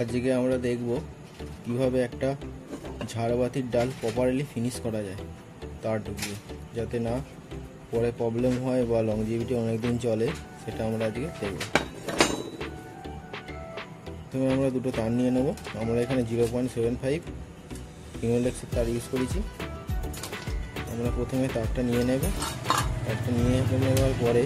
আজকে আমরা দেখব কিভাবে একটা ঝাড়বাতির ডাল প্রপারলি ফিনিশ করা যায় তার ঢুকিয়ে, যাতে না পরে প্রবলেম হয় বা লংজিভিটি অনেকদিন চলে, সেটা আমরা আজকে দেখব। প্রথমে আমরা দুটো তার নিয়ে নেব। আমরা এখানে 0.75 ফিনোলেক্সের তার ইউজ করেছি। আমরা প্রথমে তারটা নিয়ে নেব। তারটা নিয়ে নেওয়ার পরে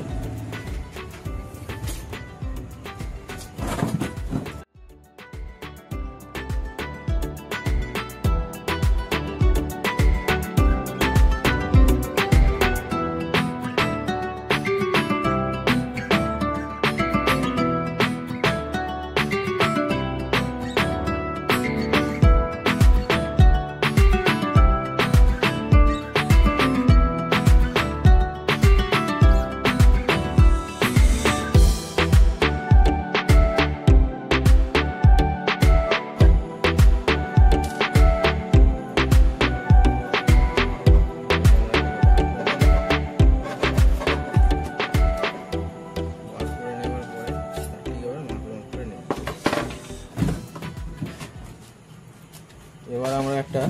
এবার আমরা একটা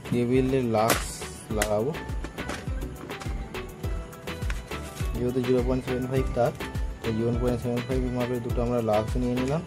কেবিলের লাক্স লাগাবো। যেহেতু 0.75 তার, 0.75 মাপের দুটো আমরা লাক্স নিয়ে নিলাম।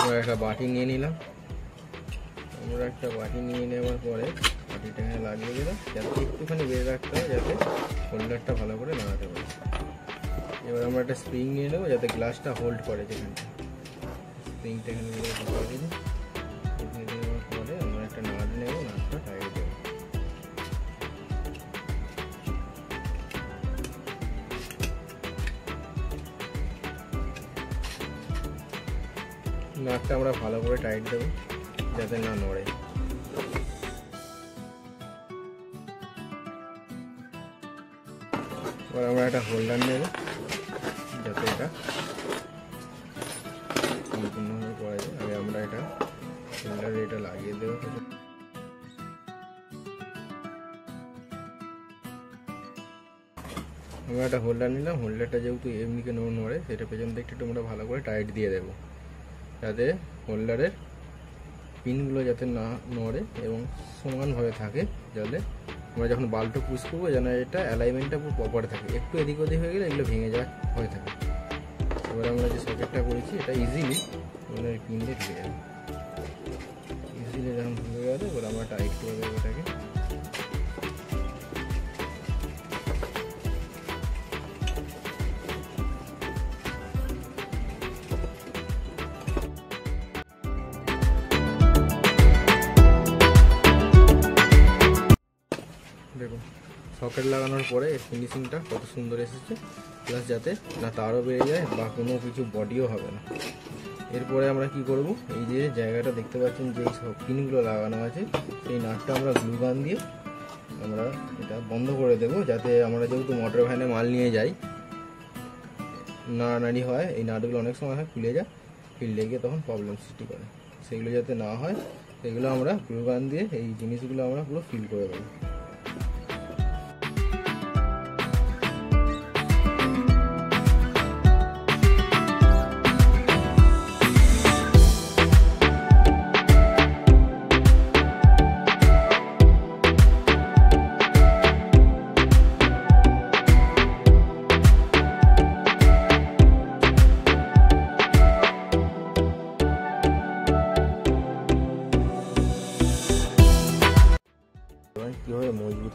আমরা একটা বাটি নিয়ে নিলাম। আমরা একটা বাটি নিয়ে নেওয়ার পরে বাটিটা এখানে লাগিয়ে দিলাম, যাতে একটুখানি বেড়ে রাখতে হয়, যাতে হোল্ডারটা ভালো করে লাগাতে পারে। এবার আমরা একটা স্প্রিং নিয়ে নেবো, যাতে গ্লাসটা হোল্ড করে। যেখানটা স্প্রিংটা এখানে ঢুকিয়ে দিই। ঢুকিয়ে দেওয়ার পরে আমরা একটা নাট নেবো, নাটটা টাইট দেবো। নাটটা আমরা ভালো করে টাইট দেবো, যাতে না নড়ে। এবার আমরা একটা হোল্ডার নেব, যাতে এটা সম্পূর্ণভাবে করা যায়। আগে আমরা এটা হোল্ডারে এটা লাগিয়ে দেবো। আমরা একটা হোল্ডার নিলাম। হোল্ডারটা যেহেতু এমনিকে নড়ে, সেটা পেছন দিকটা একটু আমরা ভালো করে টাইট দিয়ে দেবো, যাতে হোল্ডারের পিনগুলো যাতে না নড়ে এবং সমানভাবে থাকে। যাতে আমরা যখন বাল্বটা পুশ করবো, যেন এটা অ্যালাইনমেন্টটা পুরো প্রপার থাকে। একটু এদিক ওদিক হয়ে গেলে এগুলো ভেঙে যাওয়া হয়ে থাকে। এবার আমরা যে সকেটটা করেছি, এটা ইজিলি আমাদের পিন দিয়ে ঢুকে যাবে। ইজিলি যখন ঢুকে গেলে এবার আমরা টাইট করে দেবো এটাকে। দেখুন সকেট লাগানোর পরে এর ফিনিশিংটা কত সুন্দর এসেছে, প্লাস যাতে না তারও বেড়ে যায় বা কোনো কিছু বডিও হবে না। এরপরে আমরা কি করব, এই যে জায়গাটা দেখতে পাচ্ছেন যে সব পিনগুলো লাগানো আছে, সেই নাটটা আমরা গ্লু গান দিয়ে আমরা এটা বন্ধ করে দেবো, যাতে আমরা যেহেতু মোটর ভ্যানে মাল নিয়ে যাই, নাড়ানাড়ি হয়, এই নাটগুলো অনেক সময় হয় খুলে যায়, ফিল্ডে গিয়ে তখন প্রবলেম সৃষ্টি করে। সেগুলো যাতে না হয়, সেগুলো আমরা গ্লু গান দিয়ে এই জিনিসগুলো আমরা পুরো ফিল করে দেবো।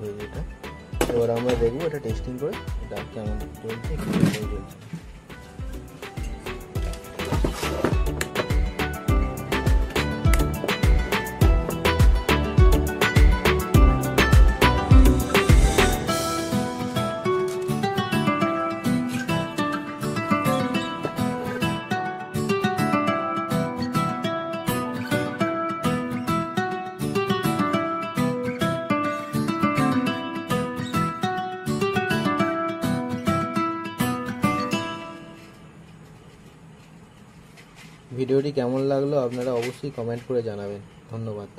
হয়েছে এটা। এবার আমরা দেখবো এটা টেস্টিং করে এটা কেমন চলছে, কেমন চলছে। ভিডিওটি কেমন লাগলো আপনারা অবশ্যই কমেন্ট করে জানাবেন। ধন্যবাদ।